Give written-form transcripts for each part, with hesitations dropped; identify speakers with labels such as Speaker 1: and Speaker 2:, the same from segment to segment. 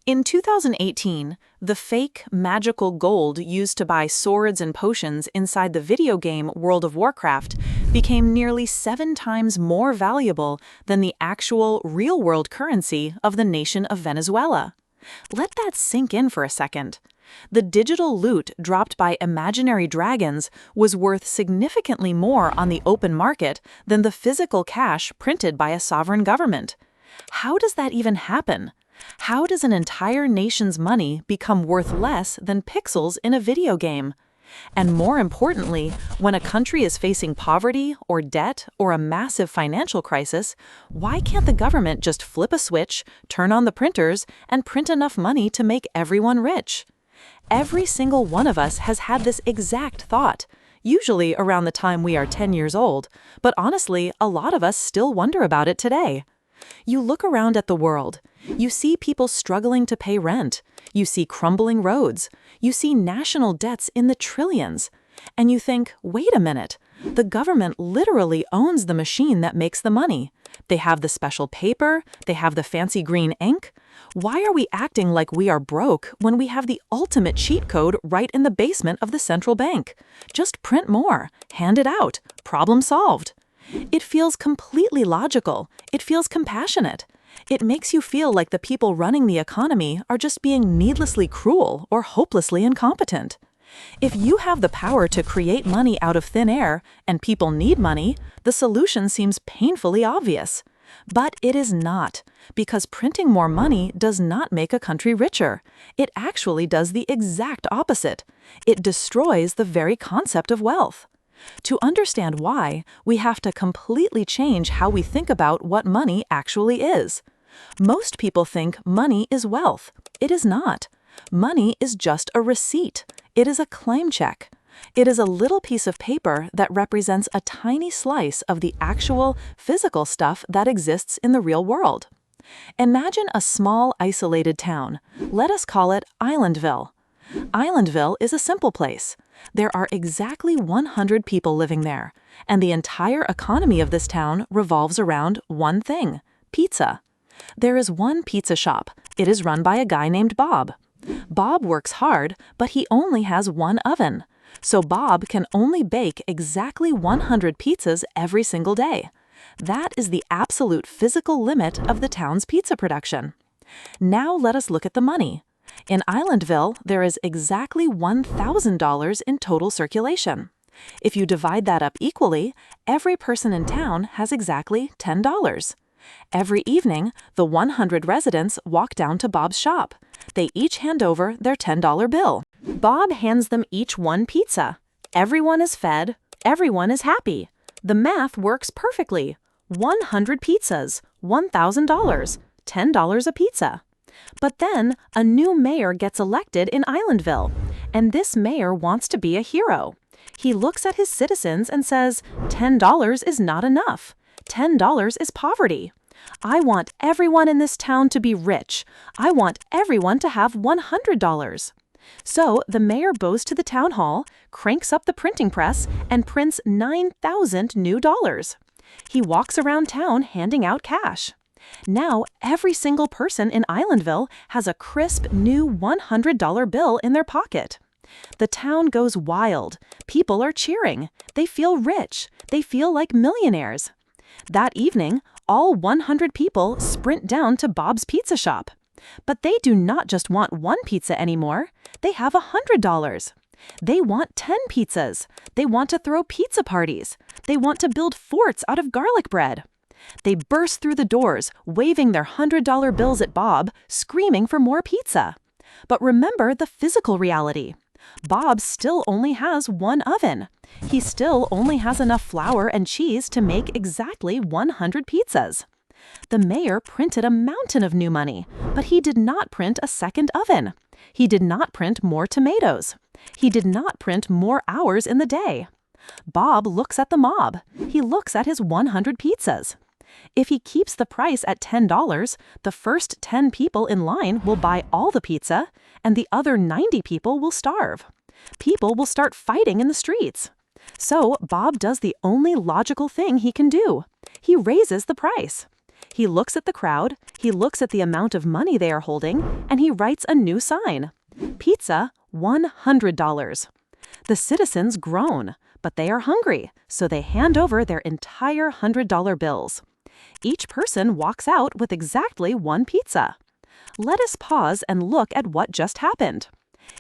Speaker 1: In 2018, the fake, magical gold used to buy swords and potions inside the video game World of Warcraft became nearly 7 times more valuable than the actual, real-world currency of the nation of Venezuela. Let that sink in for a second. The digital loot dropped by imaginary dragons was worth significantly more on the open market than the physical cash printed by a sovereign government. How does that even happen? How does an entire nation's money become worth less than pixels in a video game? And more importantly, when a country is facing poverty or debt or a massive financial crisis, why can't the government just flip a switch, turn on the printers, and print enough money to make everyone rich? Every single one of us has had this exact thought, usually around the time we are 10 years old, but honestly, a lot of us still wonder about it today. You look around at the world. You see people struggling to pay rent. You see crumbling roads. You see national debts in the trillions. And you think, wait a minute, the government literally owns the machine that makes the money. They have the special paper. They have the fancy green ink. Why are we acting like we are broke when we have the ultimate cheat code right in the basement of the central bank? Just print more. Hand it out. Problem solved. It feels completely logical. It feels compassionate. It makes you feel like the people running the economy are just being needlessly cruel or hopelessly incompetent. If you have the power to create money out of thin air and people need money, the solution seems painfully obvious. But it is not, because printing more money does not make a country richer. It actually does the exact opposite. It destroys the very concept of wealth. To understand why, we have to completely change how we think about what money actually is. Most people think money is wealth. It is not. Money is just a receipt. It is a claim check. It is a little piece of paper that represents a tiny slice of the actual, physical stuff that exists in the real world. Imagine a small, isolated town. Let us call it Islandville. Islandville is a simple place. There are exactly 100 people living there, and the entire economy of this town revolves around one thing: pizza. There is one pizza shop. It is run by a guy named Bob. Bob works hard, but he only has one oven. So Bob can only bake exactly 100 pizzas every single day. That is the absolute physical limit of the town's pizza production. Now let us look at the money. In Islandville, there is exactly $1,000 in total circulation. If you divide that up equally, every person in town has exactly $10. Every evening, the 100 residents walk down to Bob's shop. They each hand over their $10 bill. Bob hands them each one pizza. Everyone is fed. Everyone is happy. The math works perfectly. 100 pizzas, $1,000, $10 a pizza. But then, a new mayor gets elected in Islandville, and this mayor wants to be a hero. He looks at his citizens and says, $10 is not enough. $10 is poverty. I want everyone in this town to be rich. I want everyone to have $100. So the mayor goes to the town hall, cranks up the printing press, and prints 9,000 new dollars. He walks around town handing out cash. Now, every single person in Islandville has a crisp, new $100 bill in their pocket. The town goes wild. People are cheering. They feel rich. They feel like millionaires. That evening, all 100 people sprint down to Bob's pizza shop. But they do not just want one pizza anymore. They have $100. They want 10 pizzas. They want to throw pizza parties. They want to build forts out of garlic bread. They burst through the doors, waving their $100 bills at Bob, screaming for more pizza. But remember the physical reality. Bob still only has one oven. He still only has enough flour and cheese to make exactly 100 pizzas. The mayor printed a mountain of new money, but he did not print a second oven. He did not print more tomatoes. He did not print more hours in the day. Bob looks at the mob. He looks at his 100 pizzas. If he keeps the price at $10, the first 10 people in line will buy all the pizza, and the other 90 people will starve. People will start fighting in the streets. So Bob does the only logical thing he can do. He raises the price. He looks at the crowd, he looks at the amount of money they are holding, and he writes a new sign. Pizza, $100. The citizens groan, but they are hungry, so they hand over their entire $100 bills. Each person walks out with exactly one pizza. Let us pause and look at what just happened.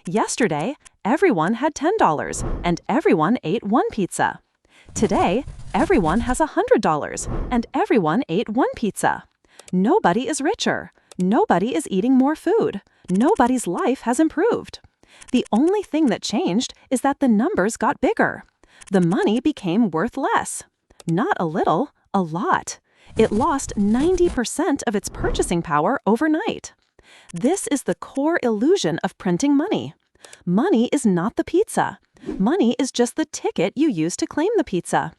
Speaker 1: Yesterday, everyone had $10, and everyone ate one pizza. Today, everyone has $100, and everyone ate one pizza. Nobody is richer. Nobody is eating more food. Nobody's life has improved. The only thing that changed is that the numbers got bigger. The money became worth less. Not a little, a lot. It lost 90% of its purchasing power overnight. This is the core illusion of printing money. Money is not the pizza. Money is just the ticket you use to claim the pizza.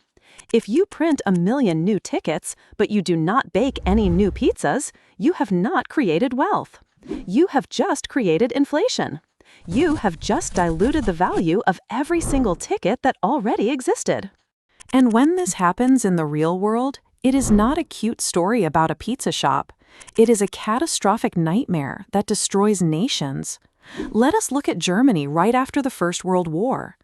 Speaker 1: If you print 1 million new tickets, but you do not bake any new pizzas, you have not created wealth. You have just created inflation. You have just diluted the value of every single ticket that already existed. And when this happens in the real world, it is not a cute story about a pizza shop. It is a catastrophic nightmare that destroys nations. Let us look at Germany right after the First World War.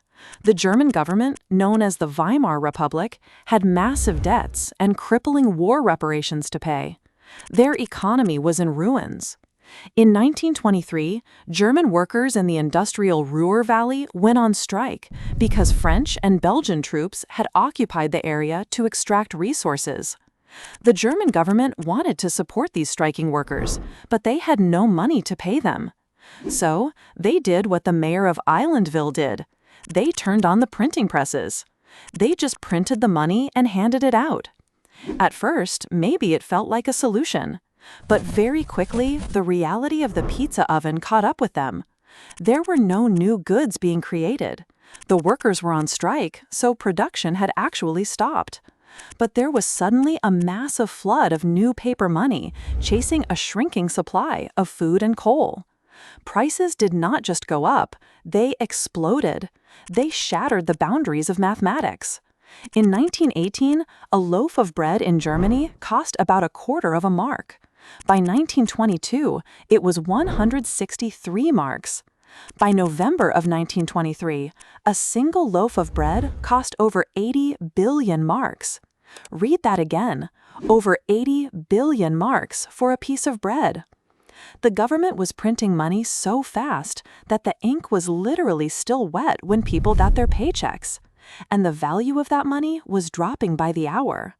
Speaker 1: The German government, known as the Weimar Republic, had massive debts and crippling war reparations to pay. Their economy was in ruins. In 1923, German workers in the industrial Ruhr Valley went on strike because French and Belgian troops had occupied the area to extract resources. The German government wanted to support these striking workers, but they had no money to pay them. So, they did what the mayor of Islandville did. They turned on the printing presses. They just printed the money and handed it out. At first, maybe it felt like a solution. But very quickly, the reality of the pizza oven caught up with them. There were no new goods being created. The workers were on strike, so production had actually stopped. But there was suddenly a massive flood of new paper money chasing a shrinking supply of food and coal. Prices did not just go up, they exploded. They shattered the boundaries of mathematics. In 1918, a loaf of bread in Germany cost about $0.25 mark. By 1922, it was 163 marks. By November of 1923, a single loaf of bread cost over 80 billion marks. Read that again, over 80 billion marks for a piece of bread. The government was printing money so fast that the ink was literally still wet when people got their paychecks, and the value of that money was dropping by the hour.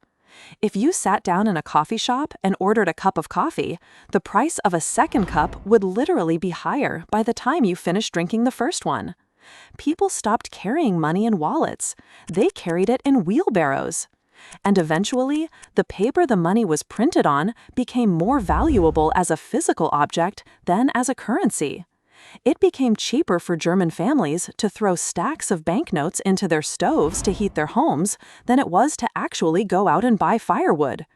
Speaker 1: If you sat down in a coffee shop and ordered a cup of coffee, the price of a second cup would literally be higher by the time you finished drinking the first one. People stopped carrying money in wallets. They carried it in wheelbarrows. And eventually, the paper the money was printed on became more valuable as a physical object than as a currency. It became cheaper for German families to throw stacks of banknotes into their stoves to heat their homes than it was to actually go out and buy firewood.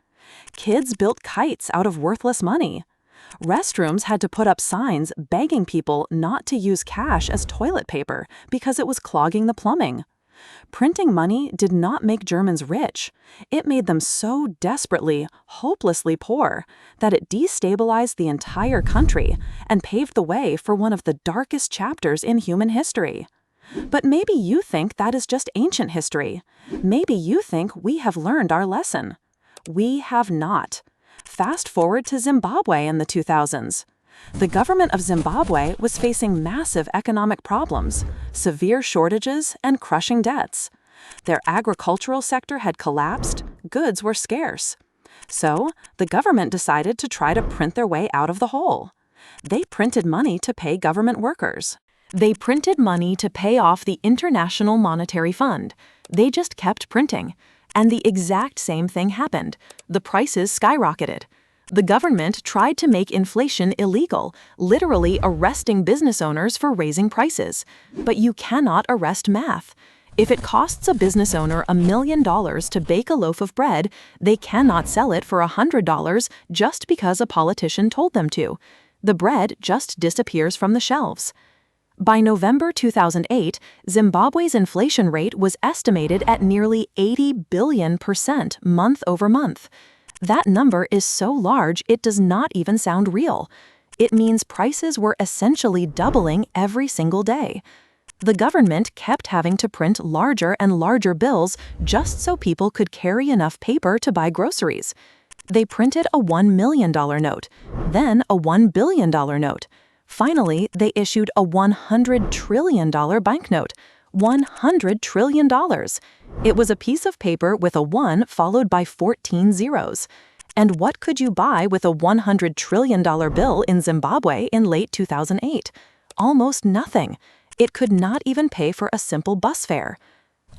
Speaker 1: Kids built kites out of worthless money. Restrooms had to put up signs begging people not to use cash as toilet paper because it was clogging the plumbing. Printing money did not make Germans rich. It made them so desperately, hopelessly poor that it destabilized the entire country and paved the way for one of the darkest chapters in human history. But maybe you think that is just ancient history. Maybe you think we have learned our lesson. We have not. Fast forward to Zimbabwe in the 2000s. The government of Zimbabwe was facing massive economic problems, severe shortages, and crushing debts. Their agricultural sector had collapsed, goods were scarce. So, the government decided to try to print their way out of the hole. They printed money to pay government workers. They printed money to pay off the International Monetary Fund. They just kept printing. And the exact same thing happened. The prices skyrocketed. The government tried to make inflation illegal, literally arresting business owners for raising prices. But you cannot arrest math. If it costs a business owner $1 million to bake a loaf of bread, they cannot sell it for $100 just because a politician told them to. The bread just disappears from the shelves. By November 2008, Zimbabwe's inflation rate was estimated at nearly 80 billion% month over month. That number is so large it does not even sound real. It means prices were essentially doubling every single day. The government kept having to print larger and larger bills just so people could carry enough paper to buy groceries. They printed a $1 million note, then a $1 billion note. Finally, they issued a $100 trillion banknote. $100 trillion. It was a piece of paper with a 1 followed by 14 zeros. And what could you buy with a $100 trillion bill in Zimbabwe in late 2008? Almost nothing. It could not even pay for a simple bus fare.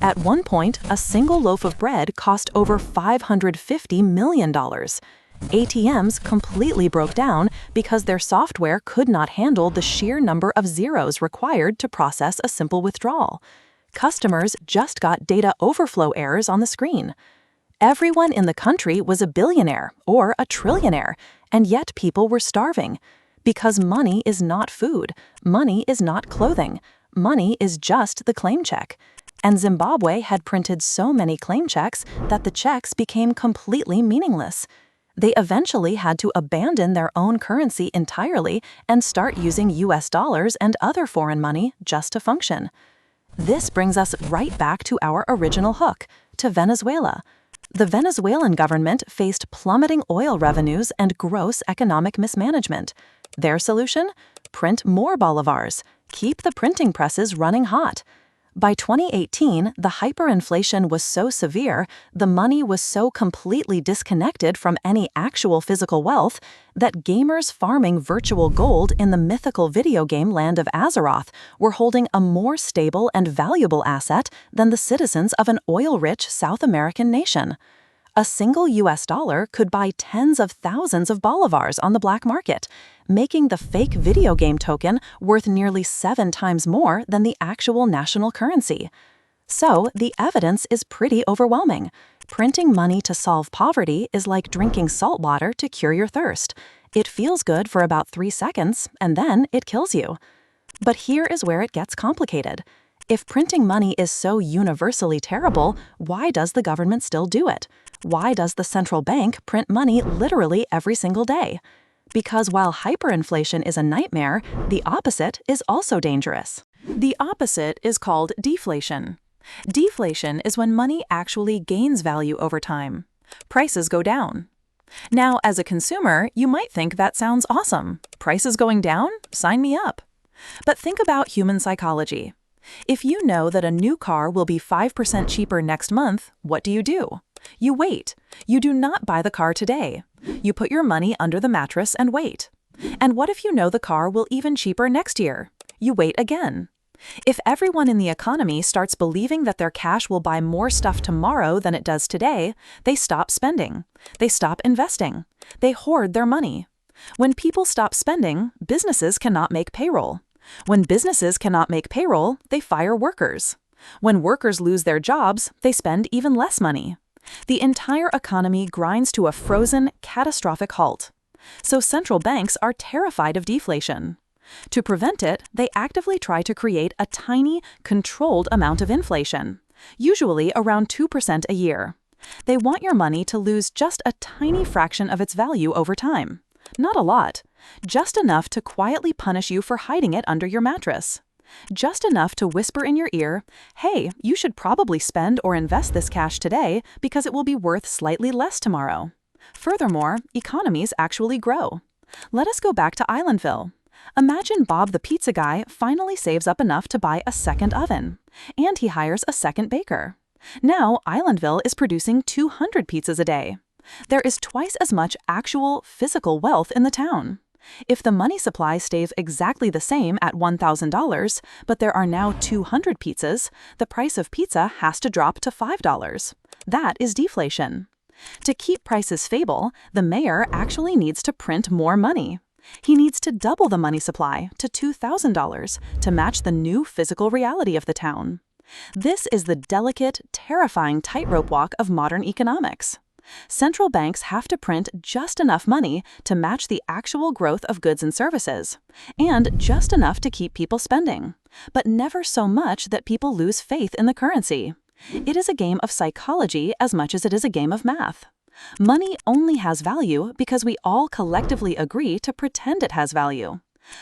Speaker 1: At one point, a single loaf of bread cost over $550 million. ATMs completely broke down because their software could not handle the sheer number of zeros required to process a simple withdrawal. Customers just got data overflow errors on the screen. Everyone in the country was a billionaire or a trillionaire, and yet people were starving. Because money is not food, money is not clothing, money is just the claim check. And Zimbabwe had printed so many claim checks that the checks became completely meaningless. They eventually had to abandon their own currency entirely and start using US dollars and other foreign money just to function. This brings us right back to our original hook, to Venezuela. The Venezuelan government faced plummeting oil revenues and gross economic mismanagement. Their solution? Print more bolivars. Keep the printing presses running hot. By 2018, the hyperinflation was so severe, the money was so completely disconnected from any actual physical wealth, that gamers farming virtual gold in the mythical video game land of Azeroth were holding a more stable and valuable asset than the citizens of an oil-rich South American nation. A single US dollar could buy tens of thousands of bolivars on the black market, making the fake video game token worth nearly 7 times more than the actual national currency. So, the evidence is pretty overwhelming. Printing money to solve poverty is like drinking salt water to cure your thirst. It feels good for about 3 seconds, and then it kills you. But here is where it gets complicated. If printing money is so universally terrible, why does the government still do it? Why does the central bank print money literally every single day? Because while hyperinflation is a nightmare, the opposite is also dangerous. The opposite is called deflation. Deflation is when money actually gains value over time. Prices go down. Now, as a consumer, you might think that sounds awesome. Prices going down? Sign me up. But think about human psychology. If you know that a new car will be 5% cheaper next month, what do? You wait. You do not buy the car today. You put your money under the mattress and wait. And what if you know the car will even cheaper next year? You wait again. If everyone in the economy starts believing that their cash will buy more stuff tomorrow than it does today, they stop spending. They stop investing. They hoard their money. When people stop spending, businesses cannot make payroll. When businesses cannot make payroll, they fire workers. When workers lose their jobs, they spend even less money. The entire economy grinds to a frozen, catastrophic halt. So central banks are terrified of deflation. To prevent it, they actively try to create a tiny, controlled amount of inflation, usually around 2% a year. They want your money to lose just a tiny fraction of its value over time. Not a lot. Just enough to quietly punish you for hiding it under your mattress. Just enough to whisper in your ear, hey, you should probably spend or invest this cash today because it will be worth slightly less tomorrow. Furthermore, economies actually grow. Let us go back to Islandville. Imagine Bob the pizza guy finally saves up enough to buy a second oven, and he hires a second baker. Now, Islandville is producing 200 pizzas a day. There is twice as much actual, physical wealth in the town. If the money supply stays exactly the same at $1,000, but there are now 200 pizzas, the price of pizza has to drop to $5. That is deflation. To keep prices stable, the mayor actually needs to print more money. He needs to double the money supply to $2,000 to match the new physical reality of the town. This is the delicate, terrifying tightrope walk of modern economics. Central banks have to print just enough money to match the actual growth of goods and services, and just enough to keep people spending, but never so much that people lose faith in the currency. It is a game of psychology as much as it is a game of math. Money only has value because we all collectively agree to pretend it has value.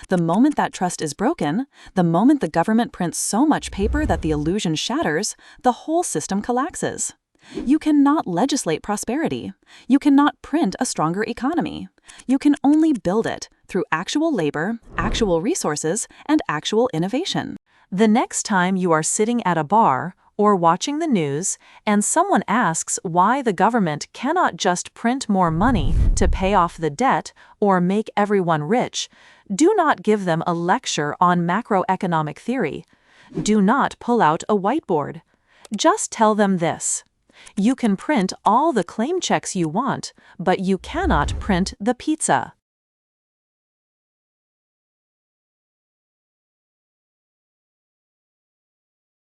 Speaker 1: The moment that trust is broken, the moment the government prints so much paper that the illusion shatters, the whole system collapses. You cannot legislate prosperity. You cannot print a stronger economy. You can only build it through actual labor, actual resources, and actual innovation. The next time you are sitting at a bar or watching the news and someone asks why the government cannot just print more money to pay off the debt or make everyone rich, do not give them a lecture on macroeconomic theory. Do not pull out a whiteboard. Just tell them this: you can print all the claim checks you want, but you cannot print the pizza.